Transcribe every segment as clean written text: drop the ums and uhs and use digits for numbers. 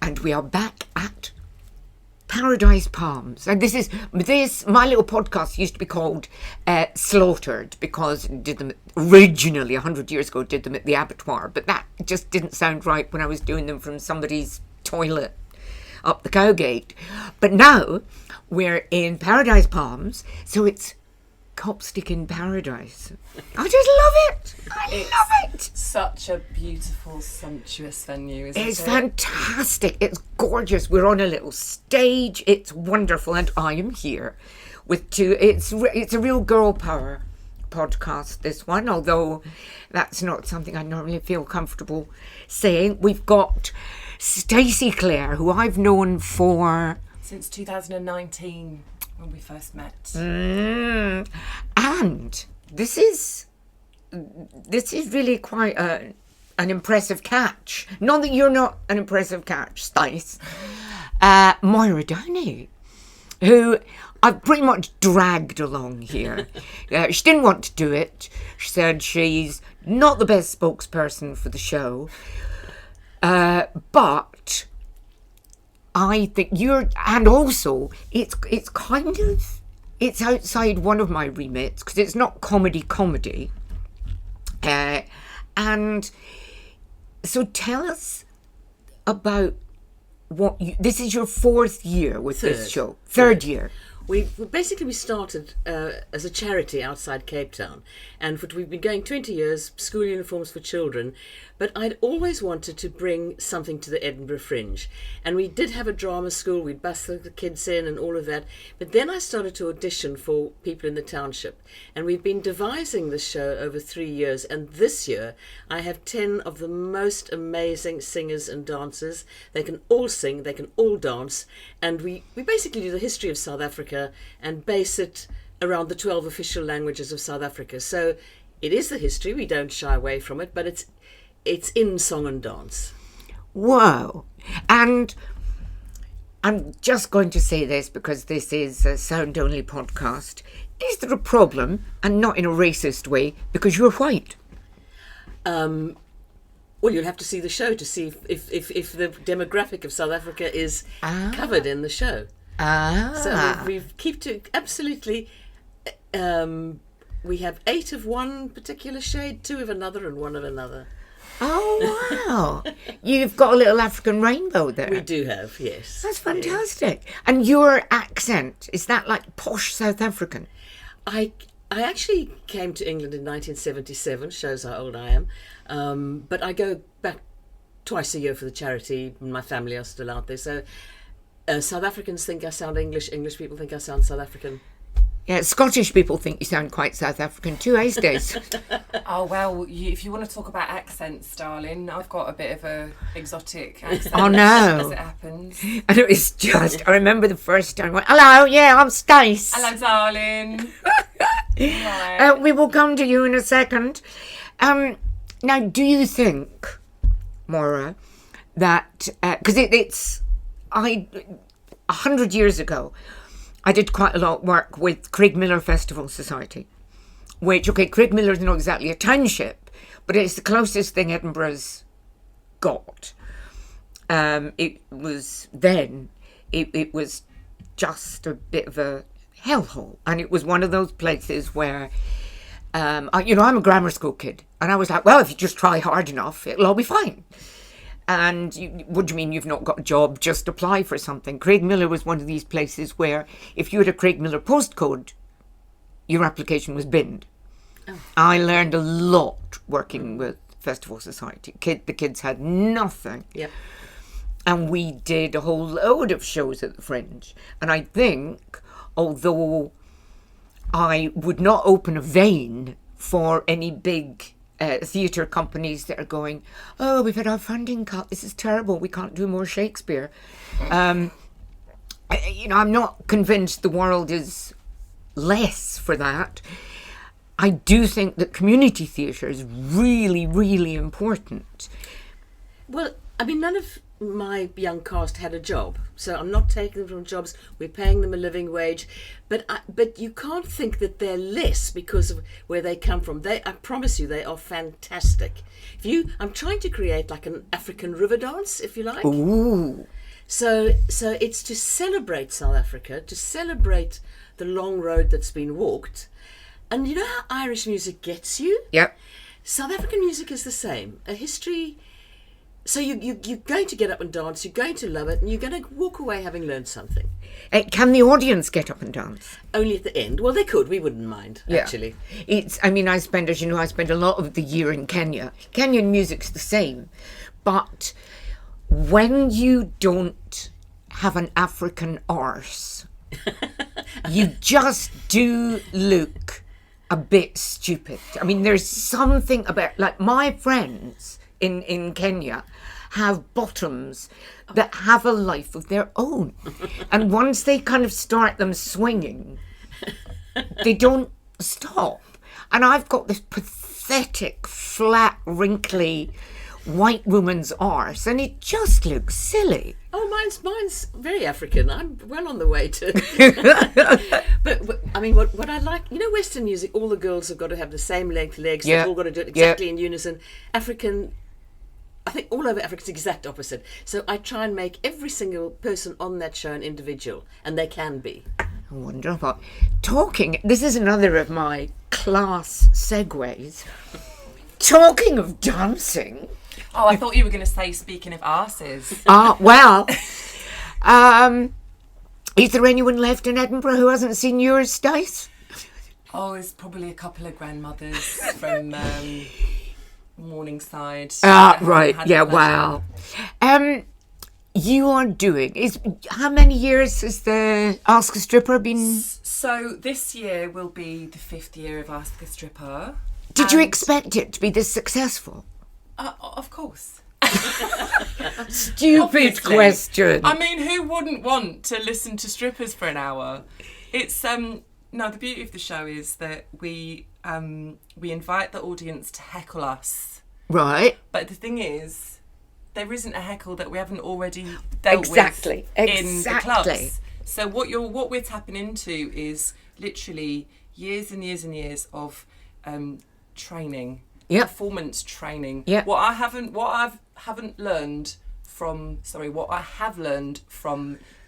and we are back at Paradise Palms. And my little podcast used to be called Slaughtered, because it did them originally 100 years ago, did them at the abattoir, but that just didn't sound right when I was doing them from somebody's toilet up the Cowgate. But now we're in Paradise Palms, so it's Copstick in Paradise. I just love it. I love it. Such a beautiful, sumptuous venue, isn't it? It's fantastic. It's gorgeous. We're on a little stage. It's wonderful. And I am here with two. It's a real girl power podcast, this one, although that's not something I normally feel comfortable saying. We've got Stacey Clare, who I've known for... since 2019. When we first met. And this is really quite an impressive catch. Not that you're not an impressive catch, Stace. Moira Downie, who I've pretty much dragged along here. She didn't want to do it. She said she's not the best spokesperson for the show. But I think and also it's outside one of my remits, because it's not comedy. And so tell us about this is your fourth year with this show. Third year. We started as a charity outside Cape Town, and we've been going 20 years, school uniforms for children, but I'd always wanted to bring something to the Edinburgh Fringe. And we did have a drama school, we'd bus the kids in and all of that, but then I started to audition for people in the township. And we've been devising this show over 3 years, and this year I have 10 of the most amazing singers and dancers. They can all sing, they can all dance, and we basically do the history of South Africa and base it around the 12 official languages of South Africa. So it is the history, we don't shy away from it, but it's in song and dance. Wow. And I'm just going to say this because this is a sound-only podcast. Is there a problem, and not in a racist way, because you're white? Well, you'll have to see the show to see if the demographic of South Africa is covered in the show. So we keep to absolutely... we have 8 of one particular shade, 2 of another, and 1 of another. Oh, wow. You've got a little African rainbow there. We do have, yes. That's fantastic. Yeah. And your accent, is that like posh South African? I actually came to England in 1977, shows how old I am. But I go back twice a year for the charity, and my family are still out there. So South Africans think I sound English, English people think I sound South African. Yeah, Scottish people think you sound quite South African too, Stace? Oh, well, if you want to talk about accents, darling, I've got a bit of a exotic accent. Oh, no. As it happens. And it was just, I remember the first time, I went, hello, yeah, I'm Stace. Hello, darling. Right. We will come to you in a second. Now, do you think, Moira, that, because it's 100 years ago, I did quite a lot of work with Craigmillar Festival Society, which, Craigmillar is not exactly a township, but it's the closest thing Edinburgh's got. It was just a bit of a hellhole, and it was one of those places where, I'm a grammar school kid, and I was like, well, if you just try hard enough, it'll all be fine. And what do you mean you've not got a job? Just apply for something. Craigmillar was one of these places where if you had a Craigmillar postcode, your application was binned. Oh. I learned a lot working with Festival Society. The kids had nothing. Yep. And we did a whole load of shows at the Fringe. And I think, although I would not open a vein for any big... theatre companies that are going, oh, we've had our funding cut, this is terrible, we can't do more Shakespeare. I'm not convinced the world is less for that. I do think that community theatre is really, really important. Well, I mean, none of my young cast had a job, so I'm not taking them from jobs. We're paying them a living wage, but you can't think that they're less because of where they come from. I promise you, they are fantastic. I'm trying to create like an African river dance, if you like. Ooh. So it's to celebrate South Africa, to celebrate the long road that's been walked. And you know how Irish music gets you? Yep. South African music is the same. A history. So you're going to get up and dance, you're going to love it, and you're going to walk away having learned something. Can the audience get up and dance? Only at the end. Well, they could. We wouldn't mind, actually. I spend a lot of the year in Kenya. Kenyan music's the same. But when you don't have an African arse, you just do look a bit stupid. I mean, there's something about, like, my friends in Kenya have bottoms that have a life of their own. And once they kind of start them swinging, they don't stop. And I've got this pathetic, flat, wrinkly white woman's arse, and it just looks silly. Oh, mine's very African. I'm well on the way to. but I mean, what I like, Western music, all the girls have got to have the same length legs. Yeah. They've all got to do it exactly in unison. African, I think all over Africa it's the exact opposite. So I try and make every single person on that show an individual, and they can be. Wonderful. This is another of my class segues. Talking of dancing. Oh, I thought you were going to say, speaking of arses. Well, is there anyone left in Edinburgh who hasn't seen yours, Stace? Oh, there's probably a couple of grandmothers from Morningside. Right, yeah, wow. You are how many years has the Ask a Stripper been? So this year will be the 5th year of Ask a Stripper. Did you expect it to be this successful? Of course. Stupid Obviously. question. I mean, who wouldn't want to listen to strippers for an hour? It's no, the beauty of the show is that we invite the audience to heckle us. Right. But the thing is, there isn't a heckle that we haven't already dealt with in the clubs. So what we're tapping into is literally years and years and years of training. Yep. Performance training. Yep. What I have learned from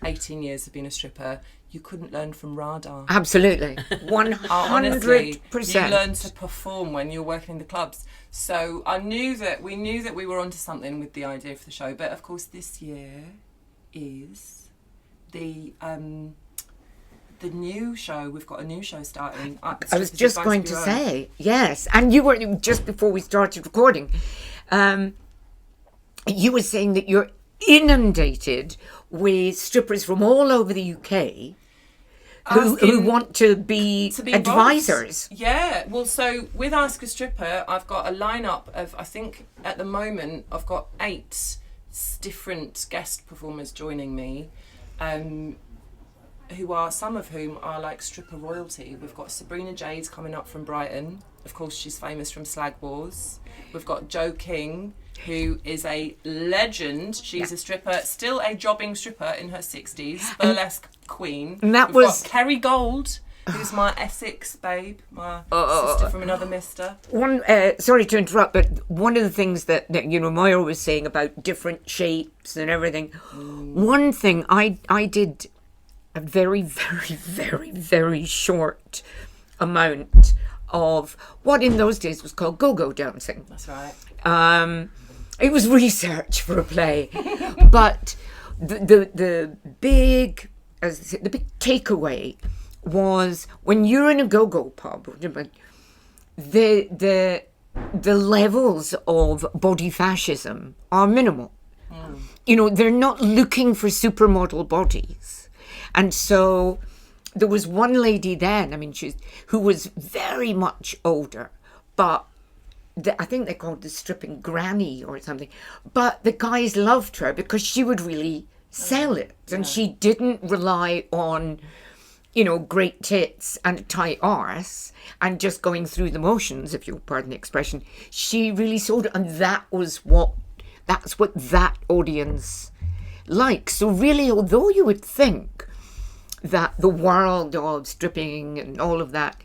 18 years of being a stripper, you couldn't learn from radar. Absolutely. 100%. Honestly, you learn to perform when you're working in the clubs. So we knew that we were onto something with the idea for the show. But of course, this year is the new show. We've got a new show starting. I was just going to say, yes. And you were, just before we started recording, you were saying that you're inundated with strippers from all over the UK who want to be advisors. Involved. Yeah. Well, so with Ask a Stripper, I've got a lineup of, I think at the moment, I've got 8 different guest performers joining me. Some of whom are like stripper royalty. We've got Sabrina Jades coming up from Brighton. Of course, she's famous from Slag Wars. We've got Jo King, who is a legend. She's a stripper, still a jobbing stripper in her 60s, burlesque queen. And We've got Kerry Gold, who's my Essex babe, my sister from another mister. Sorry to interrupt, but one of the things that Moira was saying about different shapes and everything, one thing I did a very, very, very, very short amount of what in those days was called go-go dancing. That's right. It was research for a play, but the big takeaway was when you're in a go-go pub, the levels of body fascism are minimal. They're not looking for supermodel bodies. And so there was one lady then, who was very much older, but I think they called the stripping granny or something. But the guys loved her because she would really sell it. And she didn't rely on, great tits and a tight arse and just going through the motions, if you'll pardon the expression. She really sold it. And that was what That's what that audience likes. So really, although you would think that the world of stripping and all of that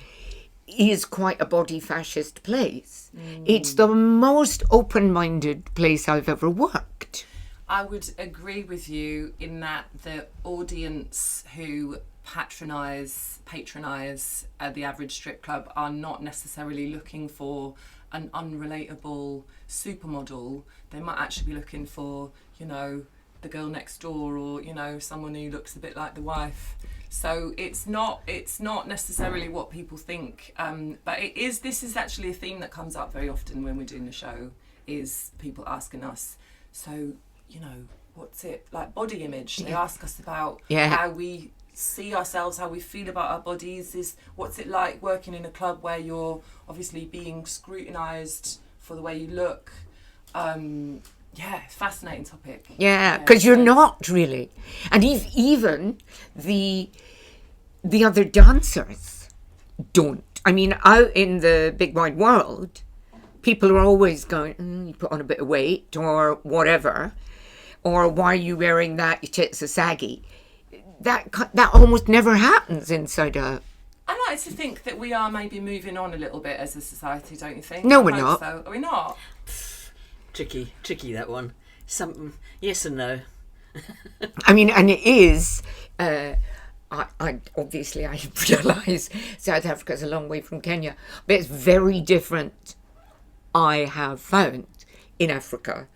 is quite a body fascist place, it's the most open-minded place I've ever worked. I would agree with you in that the audience who patronise the average strip club are not necessarily looking for an unrelatable supermodel. They might actually be looking for, you know, the girl next door, or, you know, someone who looks a bit like the wife. So it's not necessarily what people think, but this is actually a theme that comes up very often when we're doing the show, is people asking us, so, you know, what's it like, body image? They ask us about how we see ourselves, how we feel about our bodies. What's it like working in a club where you're obviously being scrutinised for the way you look? Fascinating topic. Yeah, because you're not really. And even the other dancers don't. I mean, out in the big wide world, people are always going, you put on a bit of weight or whatever, or why are you wearing that, your tits are saggy. That almost never happens inside a... I like to think that we are maybe moving on a little bit as a society, don't you think? No, we're not. So. Are we not? Tricky that one. Something, yes and no. I mean, and it is... I obviously I realise South Africa's a long way from Kenya, but it's very different, I have found, in Africa.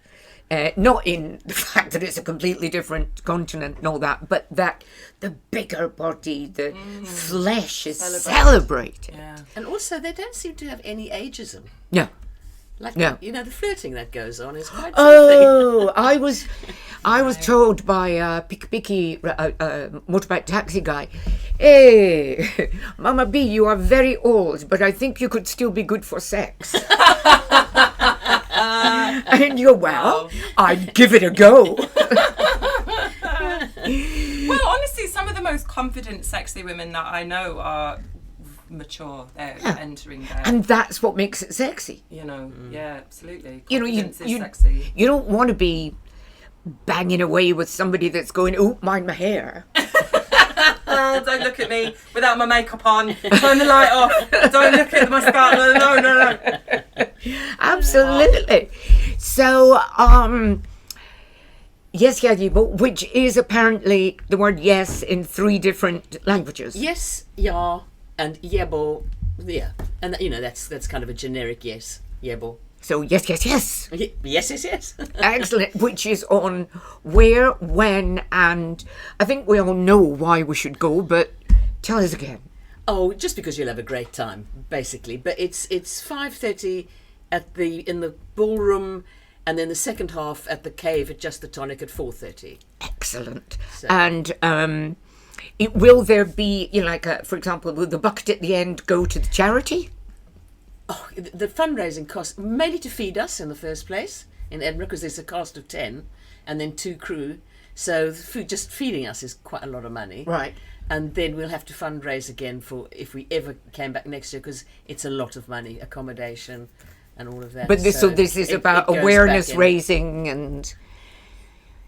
Not in the fact that it's a completely different continent and all that, but that the bigger body, the flesh is celebrated. Yeah. And also, they don't seem to have any ageism. No. Like, No. you know, the flirting that goes on is quite something. Oh, I was told by a picky motorbike taxi guy, hey, Mama B, you are very old, but I think you could still be good for sex. And you're, well, I'd give it a go. Well, honestly, some of the most confident, sexy women that I know are mature. They're entering there. And that's what makes it sexy. You know, yeah, absolutely. You know, Confidence is sexy. You don't want to be banging away with somebody that's going, oh, mind my hair. Don't look at me without my makeup on. Turn the light off. Don't look at my scalp. No. Absolutely. So, Yes-Ya-Yebo, which is apparently the word yes in 3 different languages. Yes, ya, and yebo, yeah. And, you know, that's kind of a generic yes, yebo. So, yes. Yes. Excellent. Which is on where, when, and I think we all know why we should go, but tell us again. Oh, just because you'll have a great time, basically. But it's 5:30 in the ballroom, and then the second half at the Cave at Just the Tonic at 4:30. Excellent. So. And will there be, you know, like, for example, will the bucket at the end go to the charity? Oh, the fundraising costs mainly to feed us in the first place in Edinburgh, because there's a cast of 10 and then 2 crew. So the food, just feeding us, is quite a lot of money. Right. And then we'll have to fundraise again for if we ever came back next year, because it's a lot of money, accommodation and all of that. But this is about it goes awareness back in. raising and...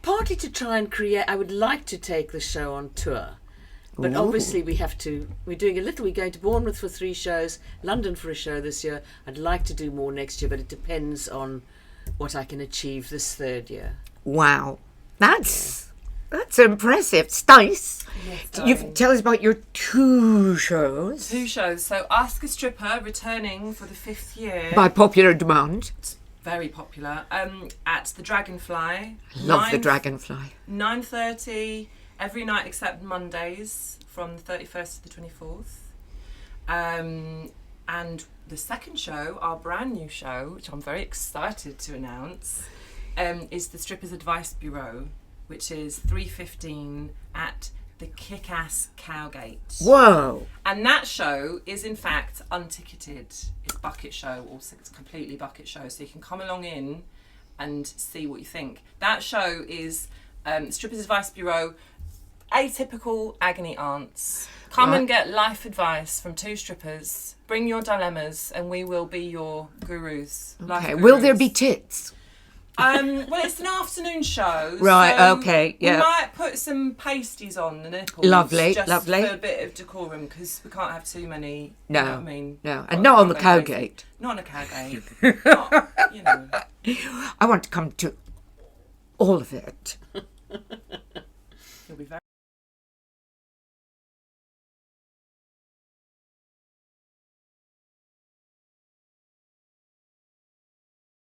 Partly to try and create, I would like to take the show on tour. But Ooh. obviously we're doing a little. We're going to Bournemouth for 3 shows, London for a show this year. I'd like to do more next year, but it depends on what I can achieve this 3rd year. Wow. That's impressive. Stace, Yes, you tell us about your 2 shows. 2 shows. So Ask a Stripper, returning for the 5th year. By popular demand. It's very popular. At the Dragonfly. Love the Dragonfly. 9:30 every night except Mondays from the 31st to the 24th. And the second show, our brand new show, which I'm very excited to announce, is the Strippers Advice Bureau, which is 3:15 at the Kick-Ass Cowgate. Whoa. And that show is in fact unticketed. It's bucket show, also it's completely bucket show, so you can come along in and see what you think. That show is Strippers Advice Bureau, atypical agony aunts. Come and get life advice from 2 strippers. Bring your dilemmas and we will be your gurus. Okay. Will there be tits? Well, it's an afternoon show. Right, so okay, yeah. We might put some pasties on the nipples. Lovely, just lovely. for a bit of decorum, because we can't have too many. No, You know what I mean? no. And not on the cowgate. Not on a cowgate. Not, you know. I want to come to all of it.